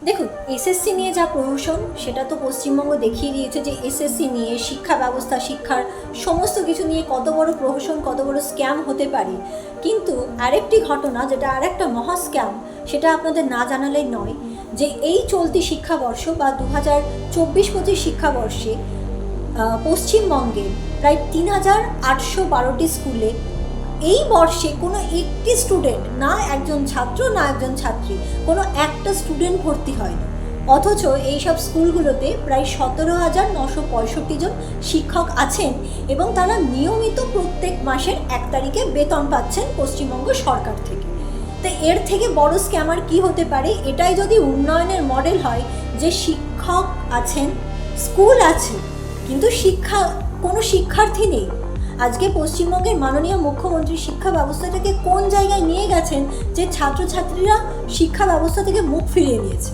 দেখুন, এসএসসি নিয়ে যা প্রহসন সেটা তো পশ্চিমবঙ্গ দেখিয়ে দিয়েছে যে এসএসসি নিয়ে শিক্ষা ব্যবস্থা, শিক্ষার সমস্ত কিছু নিয়ে কত বড় প্রহসন, কত বড় স্ক্যাম হতে পারে। কিন্তু আরেকটি ঘটনা, যেটা আরেকটা মহা স্ক্যাম, সেটা আপনাদের না জানালেই নয়, যে এই চলতি শিক্ষাবর্ষ বা 2024-25 শিক্ষাবর্ষে পশ্চিমবঙ্গের প্রায় 3812টি স্কুলে এই বর্ষে কোনো একটি স্টুডেন্ট, না একজন ছাত্র না একজন ছাত্রী, কোনো একটা স্টুডেন্ট ভর্তি হয়নি। অথচ এইসব স্কুলগুলোতে প্রায় 17,965 জন শিক্ষক আছেন এবং তারা নিয়মিত প্রত্যেক মাসের 1 তারিখে বেতন পাচ্ছেন পশ্চিমবঙ্গ সরকার থেকে। তো এর থেকে বড় স্ক্যামার কি হতে পারে? এটাই যদি উন্নয়নের মডেল হয়, যে শিক্ষক আছেন, স্কুল আছে, কিন্তু কোনো শিক্ষার্থী নেই। আজকে পশ্চিমবঙ্গের মাননীয় মুখ্যমন্ত্রী শিক্ষা ব্যবস্থাটাকে কোন জায়গায় নিয়ে গেছেন যে ছাত্রছাত্রীরা শিক্ষা ব্যবস্থা থেকে মুখ ফিরিয়ে নিয়েছে।